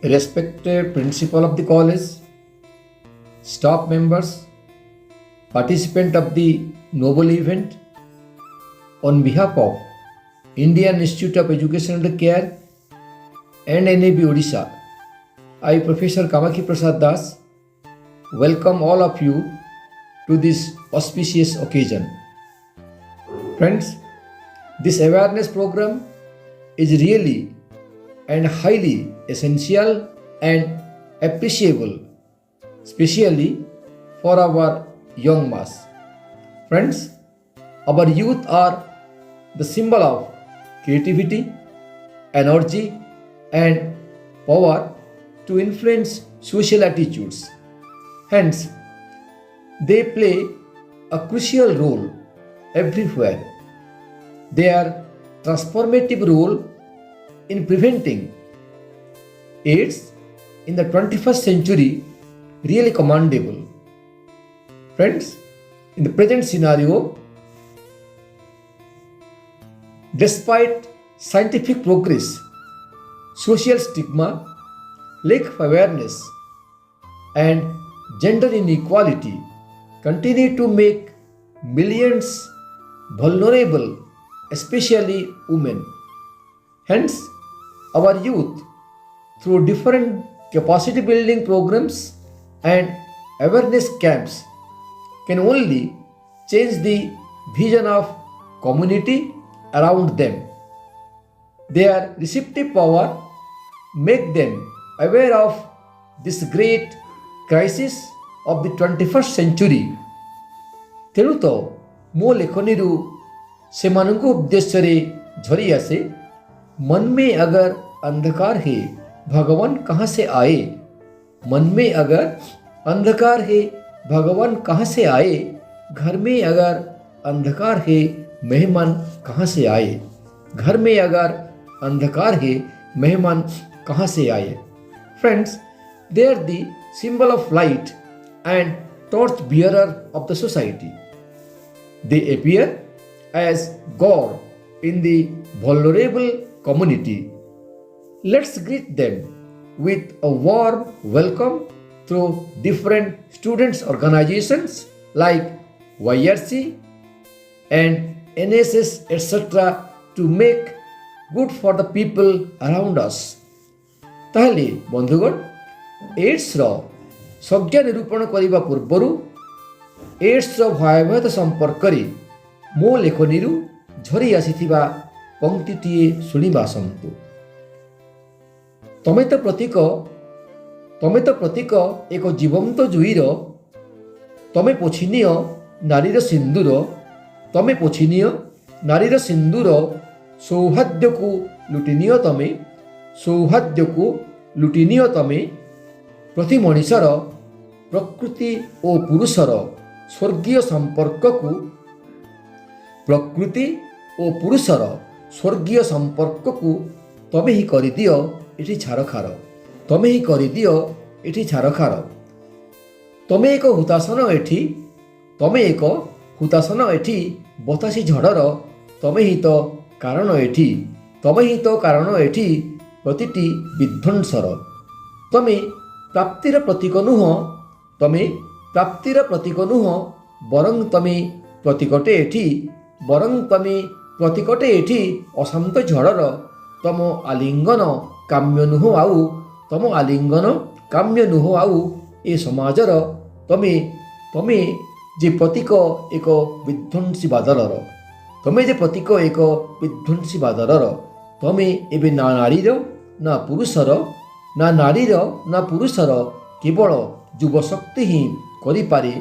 respected principal of the college, staff members, participant of the noble event, on behalf of Indian Institute of Educational Care and NAB Odisha, I, Professor Kamakhi Prasad Das, welcome all of you to this auspicious occasion. Friends, this awareness program is really and highly essential and appreciable, especially for our young mass. Friends, our youth are the symbol of creativity, energy, and power to influence social attitudes. Hence, they play a crucial role everywhere. Their transformative role in preventing AIDS in the 21st century really commendable. Friends, in the present scenario, despite scientific progress, social stigma, lack of awareness, and gender inequality continue to make millions vulnerable, especially women. Hence, our youth, through different capacity building programs and awareness camps, can only change the vision of community around them. Their receptive power make them aware of this great crisis of the 21st century. ତେଣୁ ତ ମୋ ଲେଖନୀରୁ ସେମାନଙ୍କ ଉଦ୍ଦେଶ୍ୟରେ ଝରି ଆସେ, मन में अगर अंधकार है भगवान कहाँ से आए, मन में अगर अंधकार है भगवान कहाँ से आए, घर में अगर अंधकार है मेहमान कहाँ से आए, घर में अगर अंधकार है मेहमान कहाँ से आए. Friends, they are the symbol of light and torch bearer of the society. They appear as God in the vulnerable community. Let's greet them with a warm welcome through different students organizations like YRC and NSS etc. to make good for the people around us. ताहले बंधुगण, एड्सर संज्ञा निरूपण करने पूर्वर एड्सर भयावहता संपर्क में मो लेखनी झरी आसीथिबा पंक्तिटीए शुणिबा आसंतु. तमे तो प्रतीक एक जीवंत जुईर, तमे पोछिनिय नारीर सिंदूर, तमे पोछिनिय नारीर सिंदूर, सौभाग्य को लुटिनिय तमे, सौभाग्य को लुटिनिय तमे, प्रति मनीषर प्रकृति और पुरुषर स्वर्गीय संपर्क को, प्रकृति और पुरुषर स्वर्गीय संपर्क को तमे ही करदियो एठी छारखार, तमे ही करदियो एठी छारखार. तमे एक हुतासन एठी बतासी झड़र, तमे ही तो कारण एठी, तमे ही तो कारण एठी प्रतिटी विध्वंसर. तमे प्राप्तिर प्रतीक नुह, तमे प्राप्तिर प्रतीक नुह, बरं तमे प्रतीकटे एठी, बरं तमे प्रतीकटे एठी अशांत झड़र. तम आलिंगन काम्य नुह आउ, तम आलिंगन काम्य नुह आउ ए समाजर. तमे तमे जे प्रतीक एक विध्वंसी बादलर, तमे जे प्रतीक एक विध्वंसी बादलर. तमे एबे ना नारीर ना पुरुषर, ना नारीर ना पुरुषर, केवल युवशक्ति ही करिपारे,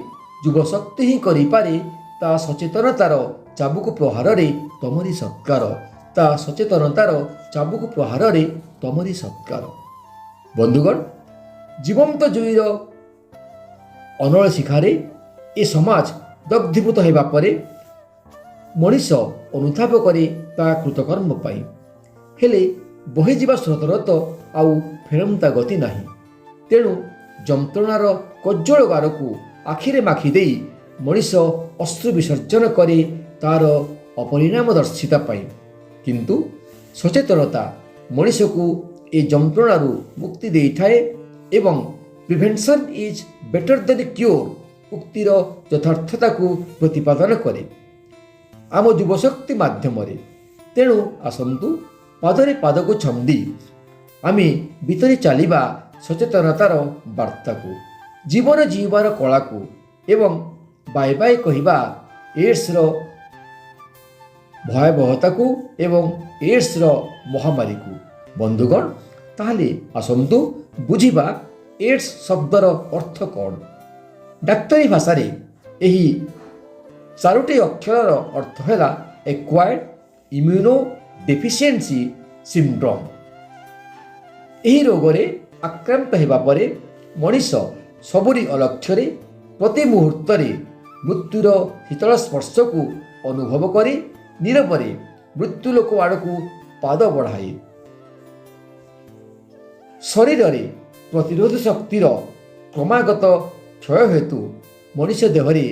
युवशक्ति ही करिपारे ता सचेतनतार चाबुक प्रहार रे तमरी सत्कार, ता सचेतनतार चाबुक प्रहार रे तमरी सत्कार. बंधुगण, जीवंत जुईर अनल शिखारे ए समाज दग्धीभूत होगा परे मनीष अनुताप करे ता कृतकर्म पाई. हेले बही जीवा स्रोतर तो आउ फेरंता गति नाही. तेणु जंत्रणार कज्जल गार को आखिरे माखी देई मनीष अश्रु विसर्जन करे तार अपरिणाम दर्शिता पाई. किंतु सचेतनता ମଣିଷକୁ ଏ ଯନ୍ତ୍ରଣାରୁ ମୁକ୍ତି ଦେଇଥାଏ ଏବଂ prevention is better than cure ଉକ୍ତିର ଯଥାର୍ଥତାକୁ ପ୍ରତିପାଦନ କରେ ଆମ ଯୁବଶକ୍ତି ମାଧ୍ୟମରେ। ତେଣୁ ଆସନ୍ତୁ ପାଦରେ ପାଦକୁ ଛନ୍ଦି ଆମେ ଭିତରେ ଚାଲିବା ସଚେତନତାର ବାର୍ତ୍ତାକୁ, ଜୀବନ ଜୀଇବାର କଳାକୁ ଏବଂ ବାଏ ବାଏ କହିବା ଏଡ୍ସର ଭୟାବହତାକୁ ଏବଂ ଏଡ୍ସର ମହାମାରୀକୁ। ବନ୍ଧୁଗଣ, ତାହେଲେ ଆସନ୍ତୁ ବୁଝିବା ଏଡ୍ସ ଶବ୍ଦର ଅର୍ଥ କ'ଣ। ଡାକ୍ତରୀ ଭାଷାରେ ଏହି 4ଟି ଅକ୍ଷରର ଅର୍ଥ ହେଲା ଏକ୍ୱାର୍ଡ ଇମ୍ୟୁନୋ ଡେଫିସିଏନ୍ସି ସିଣ୍ଡ୍ରୋମ୍। ଏହି ରୋଗରେ ଆକ୍ରାନ୍ତ ହେବା ପରେ ମଣିଷ ସବୁରି ଅଲକ୍ଷ୍ୟରେ ପ୍ରତି ମୁହୂର୍ତ୍ତରେ ମୃତ୍ୟୁର ଶୀତଳ ସ୍ପର୍ଶକୁ ଅନୁଭବ କରି ନୀରବରେ ମୃତ୍ୟୁଲୋକ ଆଡ଼କୁ ପାଦ ବଢ଼ାଏ। ଶରୀରରେ ପ୍ରତିରୋଧ ଶକ୍ତିର କ୍ରମାଗତ କ୍ଷୟ ହେତୁ ମଣିଷ ଦେହରେ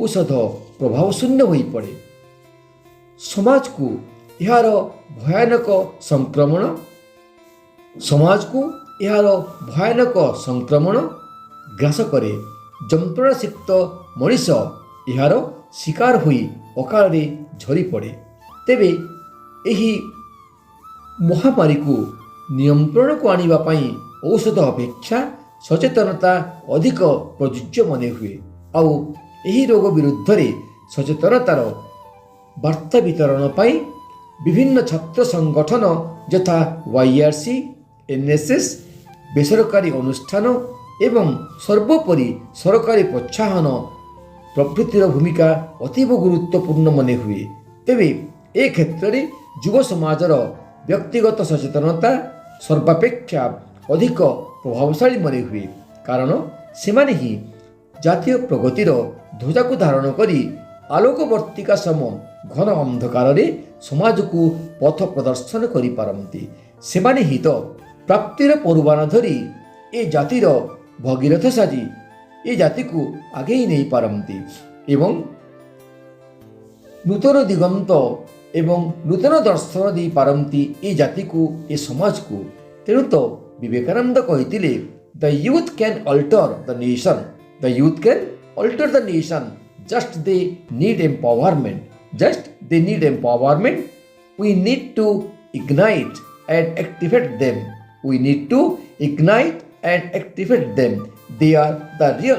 ଔଷଧ ପ୍ରଭାବ ଶୂନ୍ୟ ହୋଇପଡ଼େ। ସମାଜକୁ ଏହାର ଭୟାନକ ସଂକ୍ରମଣ ଗ୍ରାସ କରେ। ଯନ୍ତ୍ରଣାସିକ୍ତ ମଣିଷ ଏହାର ଶିକାର ହୋଇ ଅକାଳରେ ଝରିପଡ଼େ। ତେବେ ଏହି ମହାମାରୀକୁ ନିୟନ୍ତ୍ରଣକୁ ଆଣିବା ପାଇଁ ଔଷଧ ଅପେକ୍ଷା ସଚେତନତା ଅଧିକ ପ୍ରଯୁଜ୍ୟ ମନେ ହୁଏ। ଆଉ ଏହି ରୋଗ ବିରୁଦ୍ଧରେ ସଚେତନତାର ବାର୍ତ୍ତା ବିତରଣ ପାଇଁ ବିଭିନ୍ନ ଛାତ୍ର ସଂଗଠନ ଯଥା YRC, NSS, ବେସରକାରୀ ଅନୁଷ୍ଠାନ ଏବଂ ସର୍ବୋପରି ସରକାରୀ ପ୍ରୋତ୍ସାହନ ପ୍ରଭୃତିର ଭୂମିକା ଅତୀବ ଗୁରୁତ୍ୱପୂର୍ଣ୍ଣ ମନେ ହୁଏ। ତେବେ ଏ କ୍ଷେତ୍ରରେ ଯୁବ ସମାଜର ବ୍ୟକ୍ତିଗତ ସଚେତନତା ସର୍ବାପେକ୍ଷା ଅଧିକ ପ୍ରଭାବଶାଳୀ ମନେ ହୁଏ, କାରଣ ସେମାନେ ହିଁ ଜାତୀୟ ପ୍ରଗତିର ଧ୍ୱଜାକୁ ଧାରଣ କରି ଆଲୋକବର୍ତ୍ତିକା ସମ ଘନ ଅନ୍ଧକାରରେ ସମାଜକୁ ପଥ ପ୍ରଦର୍ଶନ କରିପାରନ୍ତି। ସେମାନେ ହିଁ ତ ପ୍ରାପ୍ତିର ପରୁବାନା ଧରି ଏ ଜାତିର ଭଗୀରଥ ସାଜି ଏ ଜାତିକୁ ଆଗେଇ ନେଇପାରନ୍ତି ଏବଂ ନୂତନ ଦିଗନ୍ତ ଏବଂ ନୂତନ ଦର୍ଶନ ଦେଇପାରନ୍ତି ଏ ଜାତିକୁ, ଏ ସମାଜକୁ। ତେଣୁ ତ ବିବେକାନନ୍ଦ କହିଥିଲେ, the youth can alter the nation, the youth can alter the nation, just they need empowerment, we need to ignite and activate them. They are the real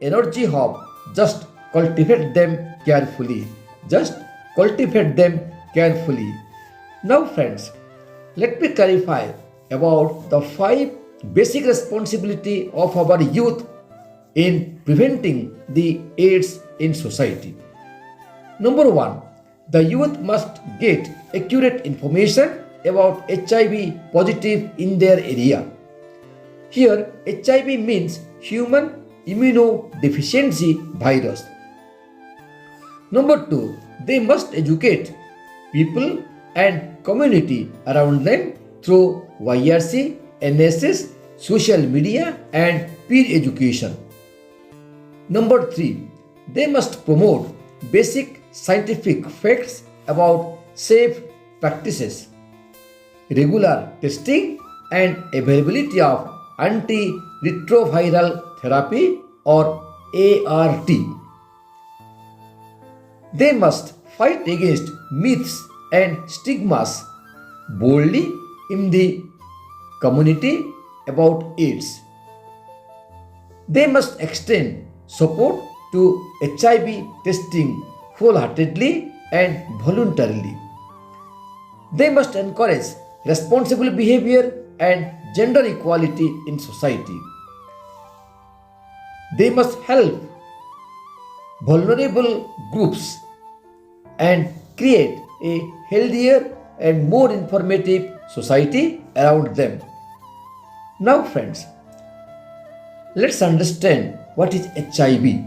energy hub. Just cultivate them carefully. Now friends, let me clarify about the 5 basic responsibility of our youth in preventing the AIDS in society. Number 1, the youth must get accurate information about HIV positive in their area. Here, HIV means human immunodeficiency virus. Number 2, they must educate people and community around them through YRC, NSS, social media and peer education. Number 3, they must promote basic scientific facts about safe practices, regular testing and availability of antiretroviral therapy or ART. They must fight against myths and stigmas boldly in the community about AIDS. They must extend support to HIV testing wholeheartedly and voluntarily. They must encourage responsible behavior and gender equality in society. They must help vulnerable groups and create a healthier and more informative society around them. Now friends, let's understand what is HIV.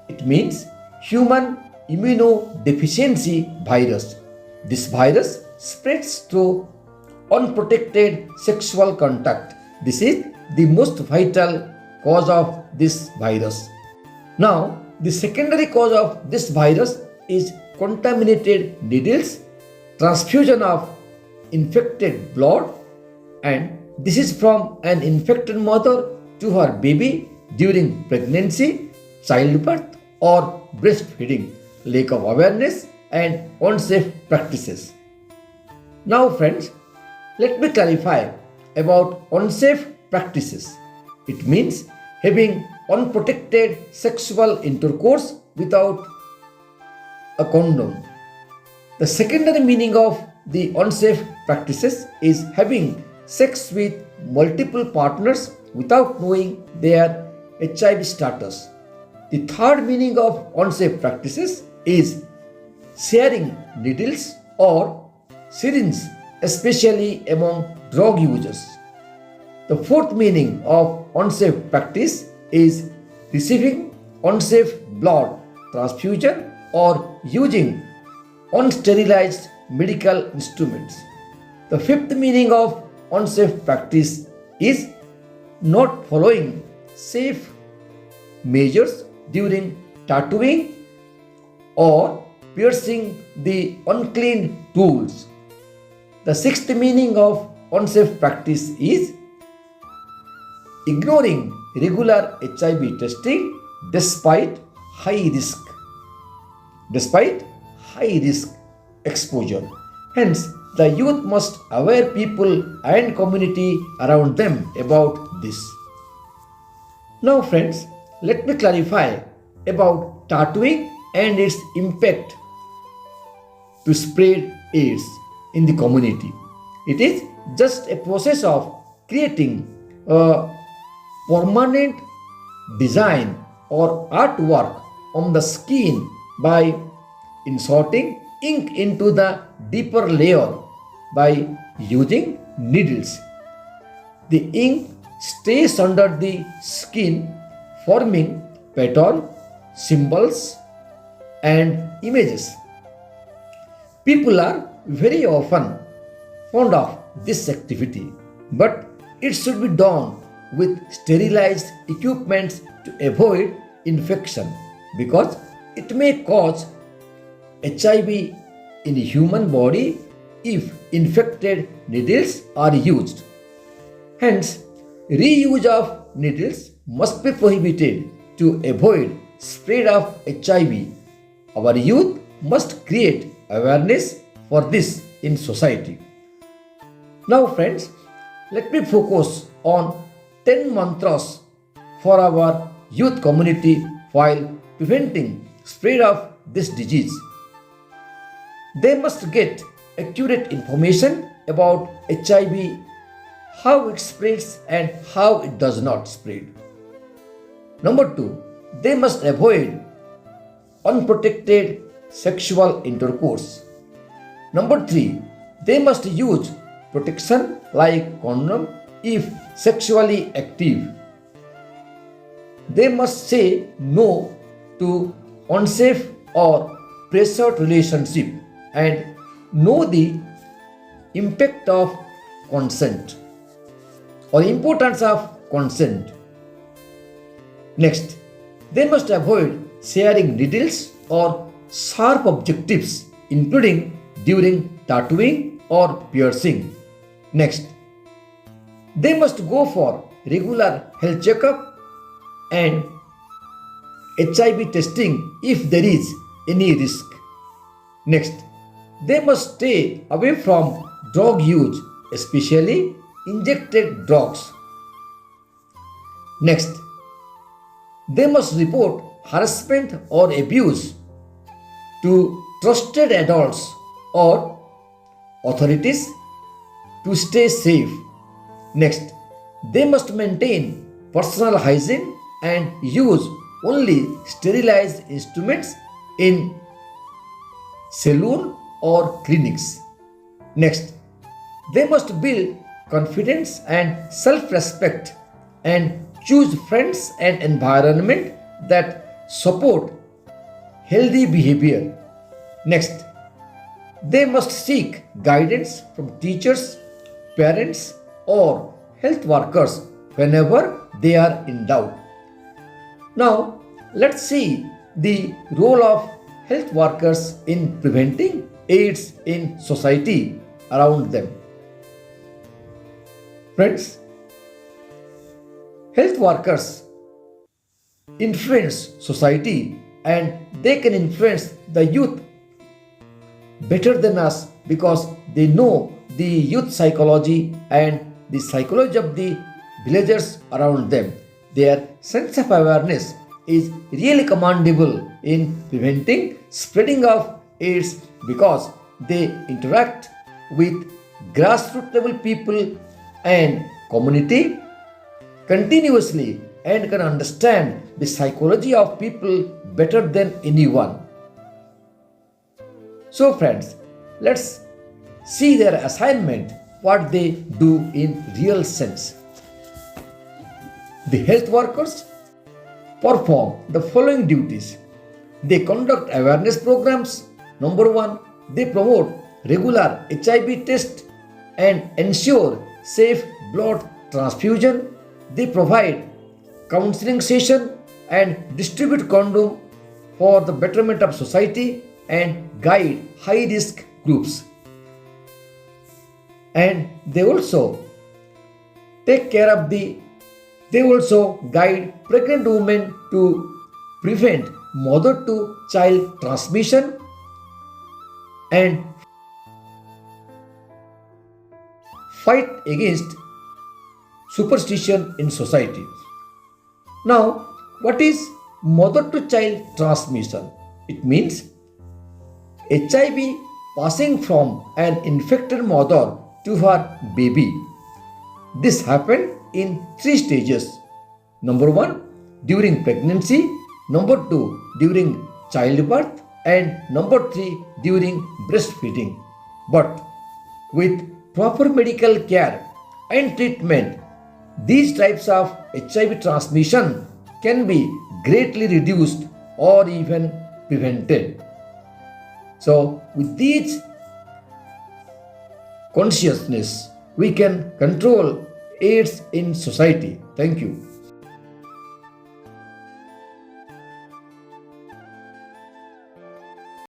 It means human immunodeficiency virus. This virus spreads through unprotected sexual contact. This is the most vital cause of this virus. Now, the secondary cause of this virus is contaminated needles transfusion of infected blood, and this is from an infected mother to her baby during pregnancy, childbirth, or breastfeeding, lack of awareness, and unsafe practices. Now, friends, let me clarify about unsafe practices. It means having unprotected sexual intercourse without a condom. The secondary meaning of the unsafe practices is having sex with multiple partners without knowing their HIV status. The third meaning of unsafe practices is sharing needles or syringes, especially among drug users. The fourth meaning of unsafe practice is receiving unsafe blood transfusion or using unsterilized medical instruments. The fifth meaning of unsafe practice is not following safe measures during tattooing or piercing the unclean tools. The sixth meaning of unsafe practice is ignoring regular HIV testing despite high risk exposure. Hence, the youth must aware people and community around them about this. Now, friends, let me clarify about tattooing and its impact to spread AIDS in the community. It is just a process of creating a permanent design or artwork on the skin by inserting ink into the deeper layer by using needles. The ink stays under the skin, forming pattern, symbols, and images. People are very often fond of this activity, but it should be done with sterilized equipment to avoid infection because it may cause HIV in human body if infected needles are used. Hence, reuse of needles must be prohibited to avoid spread of HIV. Our youth must create awareness for this in society. Now, friends, let me focus on 10 mantras for our youth community while preventing spread of this disease. They must get accurate information about HIV, how it spreads and how it does not spread. Number 2, they must avoid unprotected sexual intercourse. Number 3, they must use protection like condom if sexually active. They must say no to unsafe or pressured relationship and know the impact of consent or importance of consent. Next, they must avoid sharing needles or sharp objectives, including during tattooing or piercing. Next, they must go for regular health checkup and HIV testing if there is any risk. Next, they must stay away from drug use, especially injected drugs. Next, they must report harassment or abuse to trusted adults or authorities to stay safe. Next, they must maintain personal hygiene and use only sterilized instruments in salon or clinics. Next, they must build confidence and self-respect and choose friends and environment that support healthy behavior. Next, they must seek guidance from teachers, parents, or health workers whenever they are in doubt. Now, let's see the role of health workers in preventing AIDS in society around them. Friends, health workers influence society and they can influence the youth better than us because they know the youth psychology and the psychology of the villagers around them. Their sense of awareness is really commendable in preventing spreading of AIDS because they interact with grassroots level people and community continuously and can understand the psychology of people better than anyone. So friends, let's see their assignment, what they do in real sense. The health workers perform the following duties. They conduct awareness programs. Number one, they promote regular HIV test and ensure safe blood transfusion. They provide counseling session and distribute condom for the betterment of society and guide high risk groups. And they also guide pregnant women to prevent mother to child transmission and fight against superstition in society. Now, what is mother to child transmission? It means HIV passing from an infected mother to her baby. This happened in 3 stages. Number 1, during pregnancy. Number 2, during childbirth. And number 3, during breastfeeding. But with proper medical care and treatment, these types of HIV transmission can be greatly reduced or even prevented. So, with these consciousness, we can control AIDS in society. Thank you.